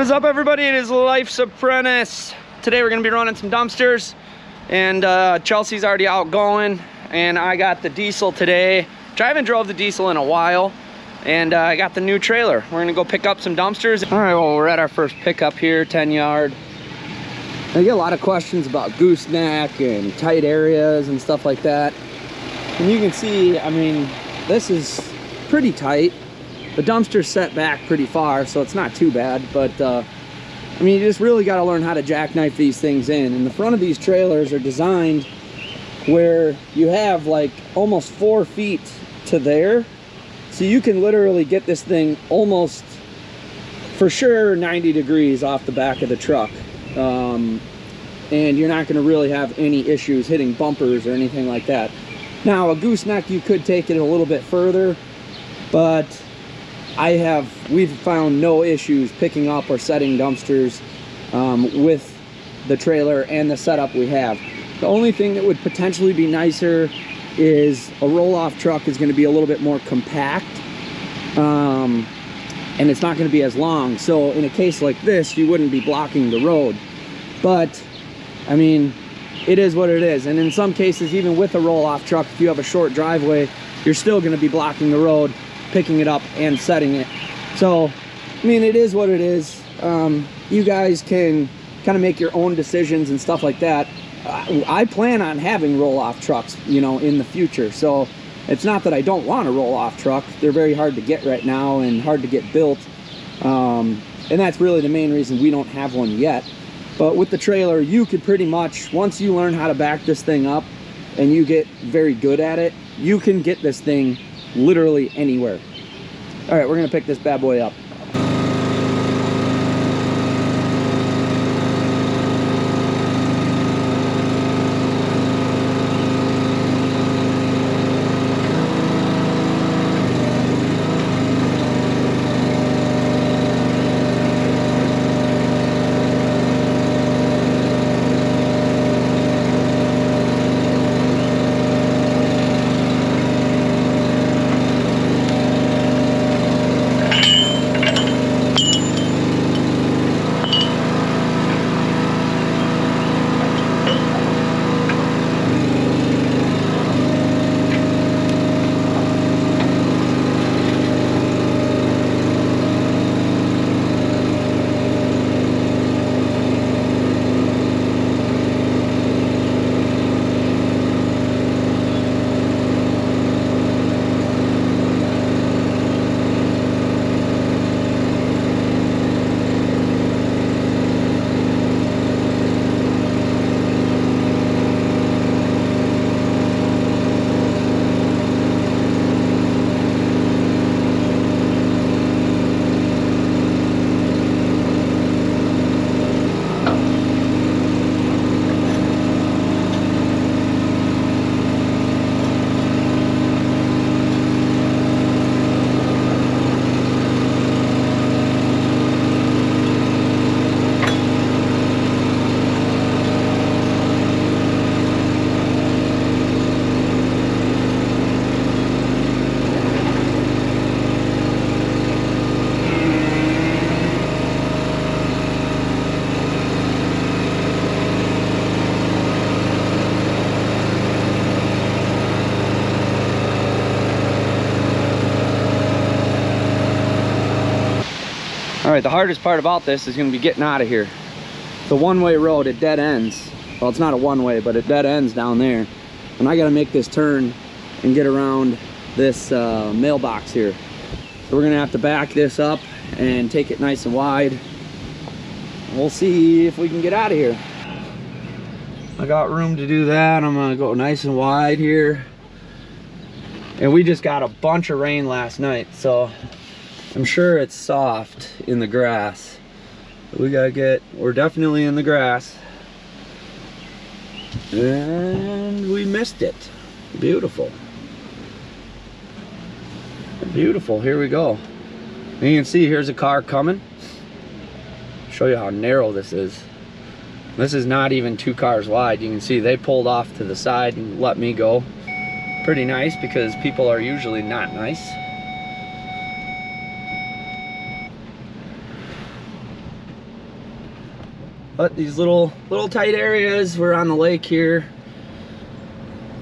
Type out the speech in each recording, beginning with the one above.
What is up, everybody? It is Life's Apprentice. Today we're going to be running some dumpsters, and Chelsea's already out going, and I got the diesel today. I haven't drove the diesel in a while, and I got the new trailer. We're going to go pick up some dumpsters. All right, well, we're at our first pickup here, 10-yard. I get a lot of questions about gooseneck and tight areas and stuff like that. And you can see, I mean, this is pretty tight. The dumpster's set back pretty far, so it's not too bad, but I mean, you just really got to learn how to jackknife these things in. And the front of these trailers are designed where you have like almost 4 feet to there, so you can literally get this thing almost for sure 90 degrees off the back of the truck, and you're not going to really have any issues hitting bumpers or anything like that. Now, a gooseneck, you could take it a little bit further, but we've found no issues picking up or setting dumpsters with the trailer and the setup we have. The only thing that would potentially be nicer is a roll-off truck is going to be a little bit more compact, and it's not going to be as long. So in a case like this, you wouldn't be blocking the road. But I mean, it is what it is. And in some cases, even with a roll-off truck, if you have a short driveway, you're still going to be blocking the road, picking it up and setting it. So I mean, it is what it is. You guys can kind of make your own decisions and stuff like that. I plan on having roll-off trucks, you know, in the future. So it's not that I don't want a roll-off truck. They're very hard to get right now and hard to get built, and that's really the main reason we don't have one yet. But with the trailer, you could pretty much, once you learn how to back this thing up and you get very good at it, you can get this thing literally anywhere. All right, we're gonna pick this bad boy up. All right, the hardest part about this is gonna be getting out of here. It's a one-way road, it dead ends. Well, it's not a one-way, but it dead ends down there. And I gotta make this turn and get around this mailbox here. So we're gonna have to back this up and take it nice and wide. We'll see if we can get out of here. I got room to do that. I'm gonna go nice and wide here. And we just got a bunch of rain last night, so I'm sure it's soft in the grass. We're definitely in the grass. And we missed it. Beautiful. Beautiful, here we go. And you can see here's a car coming. Show you how narrow this is. This is not even 2 cars wide. You can see they pulled off to the side and let me go. Pretty nice, because people are usually not nice. But these little tight areas, we're on the lake here.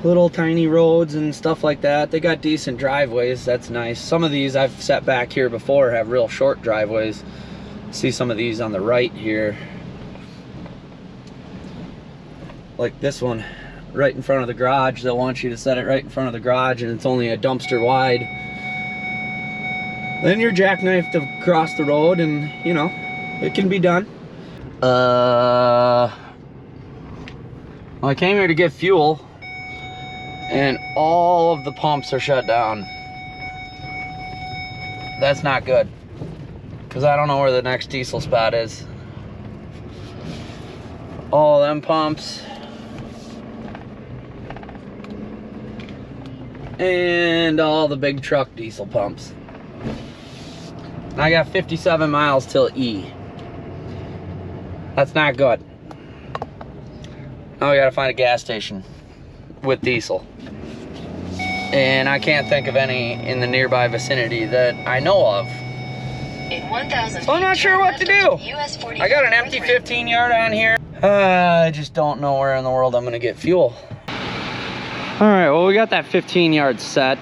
Little tiny roads and stuff like that. They got decent driveways, that's nice. Some of these I've set back here before have real short driveways. See some of these on the right here. Like this one, right in front of the garage. They'll want you to set it right in front of the garage and it's only a dumpster wide. Then you're jackknifed across the road and, you know, it can be done. Well, I came here to get fuel and all of the pumps are shut down. That's not good, because I don't know where the next diesel spot is. All them pumps and all the big truck diesel pumps. And I got 57 miles till E. That's not good. Now we gotta find a gas station with diesel. And I can't think of any in the nearby vicinity that I know of. So I'm not sure what to do. I got an empty 15 yard on here. I just don't know where in the world I'm gonna get fuel. All right, well, we got that 15 yard set.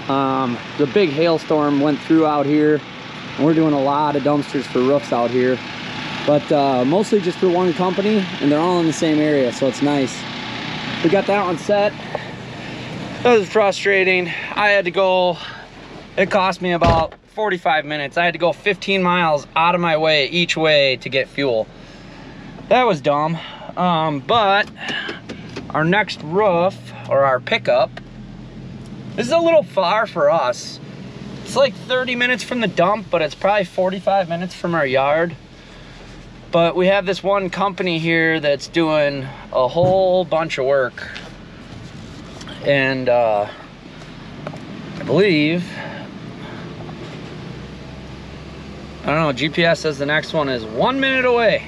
The big hailstorm went through out here. And we're doing a lot of dumpsters for roofs out here. But mostly just for one company, and they're all in the same area, so it's nice. We got that one set. That was frustrating. I had to go, it cost me about 45 minutes. I had to go 15 miles out of my way each way to get fuel. That was dumb. But our next roof, or our pickup, this is a little far for us. It's like 30 minutes from the dump, but it's probably 45 minutes from our yard. But we have this one company here that's doing a whole bunch of work. And I believe, I don't know, GPS says the next one is 1 minute away.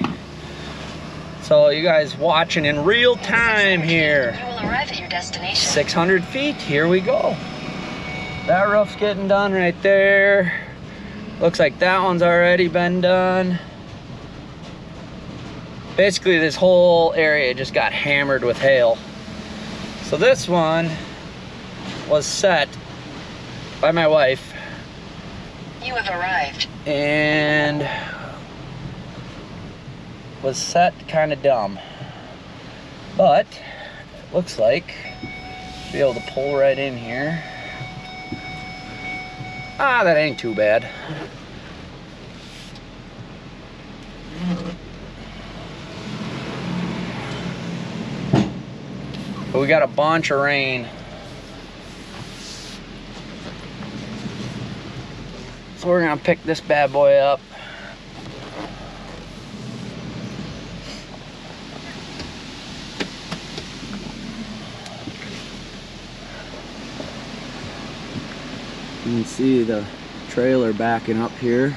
So you guys watching in real time here. You will arrive at your destination. 600 feet, here we go. That roof's getting done right there. Looks like that one's already been done. Basically, this whole area just got hammered with hail. So this one was set by my wife. You have arrived. And was set kind of dumb. But looks like be able to pull right in here. Ah, that ain't too bad. But we got a bunch of rain. So we're gonna pick this bad boy up. You can see the trailer backing up here.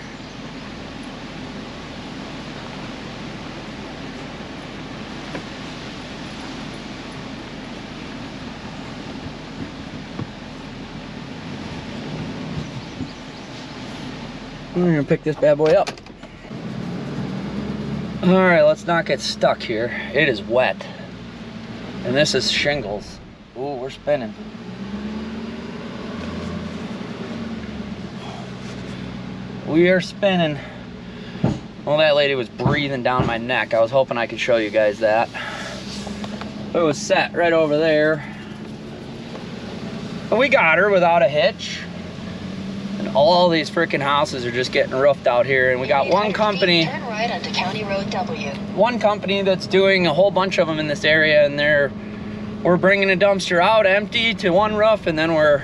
We're gonna pick this bad boy up. All right, let's not get stuck here. It is wet. And this is shingles. Ooh, we're spinning. We are spinning. Well, that lady was breathing down my neck. I was hoping I could show you guys that. But it was set right over there. But we got her without a hitch. And all these freaking houses are just getting roofed out here. And we got one company. Turn right onto County Road W. One company that's doing a whole bunch of them in this area, and we're bringing a dumpster out empty to one roof, and then we're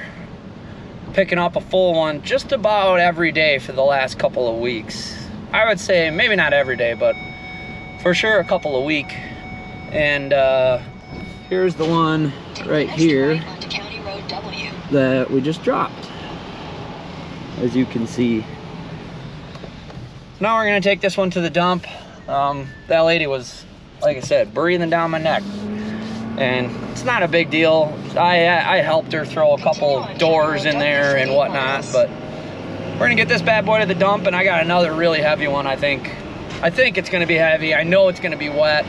picking up a full one just about every day for the last couple of weeks. I would say maybe not every day, but for sure a couple of weeks. And here's the one right here that we just dropped, as you can see. Now we're gonna take this one to the dump. That lady was, like I said, breathing down my neck. And it's not a big deal. I helped her throw a couple doors in there and whatnot, but we're gonna get this bad boy to the dump, and I got another really heavy one, I think, I think it's gonna be heavy. I know it's gonna be wet.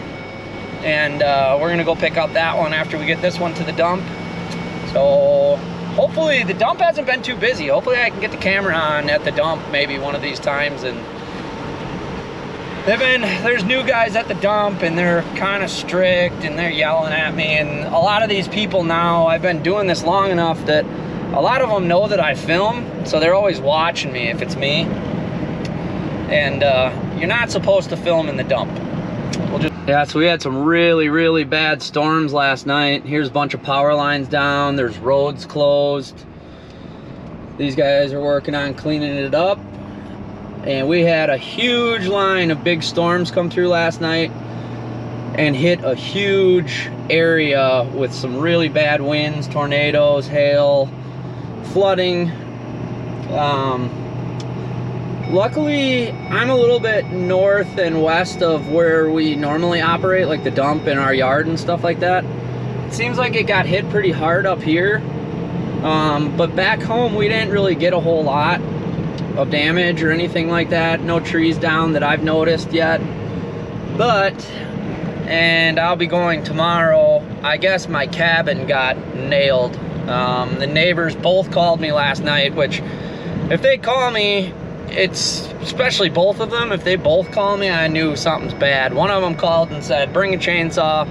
And we're gonna go pick up that one after we get this one to the dump. So hopefully the dump hasn't been too busy. Hopefully I can get the camera on at the dump maybe one of these times. And there's new guys at the dump and they're kind of strict and they're yelling at me. And a lot of these people now, I've been doing this long enough that a lot of them know that I film, so they're always watching me if it's me. And you're not supposed to film in the dump. Yeah, so we had some really, really bad storms last night. Here's a bunch of power lines down. There's roads closed. These guys are working on cleaning it up. And we had a huge line of big storms come through last night and hit a huge area with some really bad winds, tornadoes, hail, flooding. Luckily, I'm a little bit north and west of where we normally operate, like the dump in our yard and stuff like that. It seems like it got hit pretty hard up here. But back home, we didn't really get a whole lot of damage or anything like that. No trees down that I've noticed yet. And I'll be going tomorrow. I guess my cabin got nailed. The neighbors both called me last night, which if they call me, it's especially both of them, if they both call me, I knew something's bad. One of them called and said, bring a chainsaw.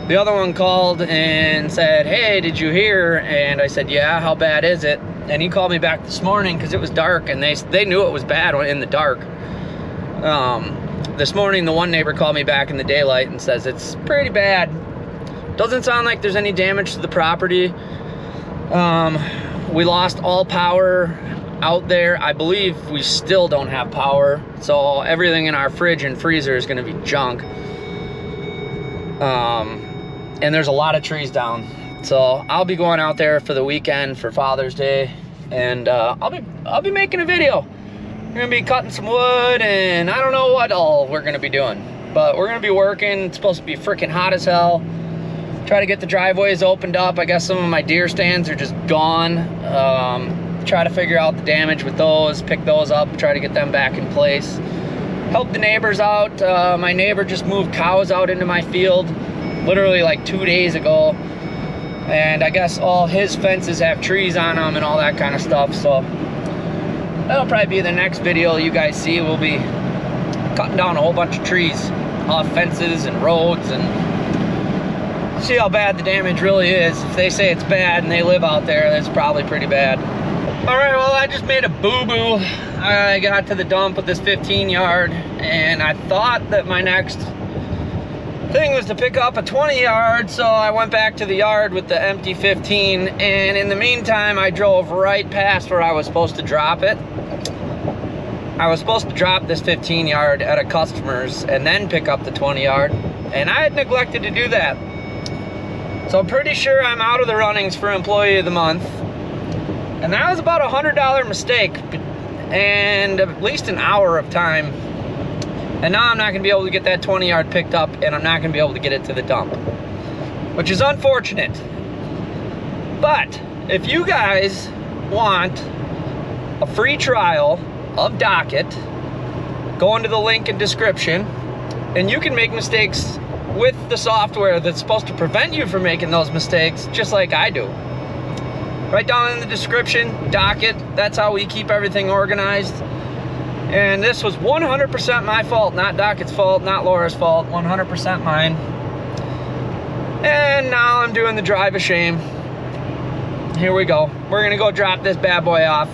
The other one called and said, hey, did you hear? And I said, yeah, how bad is it? And he called me back this morning because it was dark and they knew it was bad in the dark. This morning, the one neighbor called me back in the daylight and says, it's pretty bad. Doesn't sound like there's any damage to the property. We lost all power out there. I believe we still don't have power, so everything in our fridge and freezer is going to be junk. And there's a lot of trees down, so I'll be going out there for the weekend for Father's Day, and I'll be making a video. We're gonna be cutting some wood, and I don't know what all we're gonna be doing, but we're gonna be working. It's supposed to be freaking hot as hell. Try to get the driveways opened up. I guess some of my deer stands are just gone. Try to figure out the damage with those, pick those up, try to get them back in place. Help the neighbors out. My neighbor just moved cows out into my field literally like 2 days ago. And I guess all his fences have trees on them and all that kind of stuff. So that'll probably be the next video you guys see. We'll be cutting down a whole bunch of trees off fences and roads and see how bad the damage really is. If they say it's bad and they live out there, that's probably pretty bad. All right, well, I just made a boo-boo. I got to the dump with this 15 yard and I thought that my next thing was to pick up a 20 yard, so I went back to the yard with the empty 15, and in the meantime I drove right past where I was supposed to drop it. I was supposed to drop this 15 yard at a customer's and then pick up the 20 yard, and I had neglected to do that. So I'm pretty sure I'm out of the runnings for Employee of the Month. And that was about a $100 mistake and at least an hour of time. And now I'm not gonna be able to get that 20 yard picked up, and I'm not gonna be able to get it to the dump, which is unfortunate. But if you guys want a free trial of Docket, go into the link in description, and you can make mistakes with the software that's supposed to prevent you from making those mistakes, just like I do. Right down in the description, Docket, that's how we keep everything organized. And this was 100% my fault, not Docket's fault, not Laura's fault, 100% mine. And now I'm doing the drive of shame. Here we go. We're gonna go drop this bad boy off.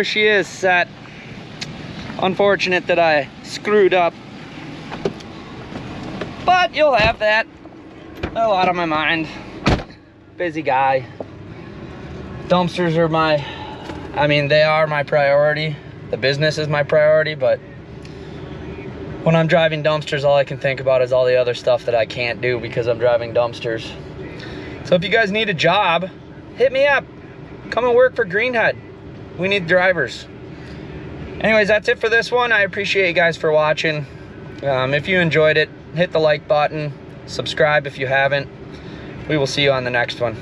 there she is, set. Unfortunate that I screwed up, but you'll have that a lot on my mind. Busy guy. Dumpsters are they are my priority. The business is my priority, but when I'm driving dumpsters, all I can think about is all the other stuff that I can't do because I'm driving dumpsters. So if you guys need a job, hit me up. Come and work for Greenhead. We need drivers. Anyways, that's it for this one. I appreciate you guys for watching. If you enjoyed it, hit the like button. Subscribe if you haven't. We will see you on the next one.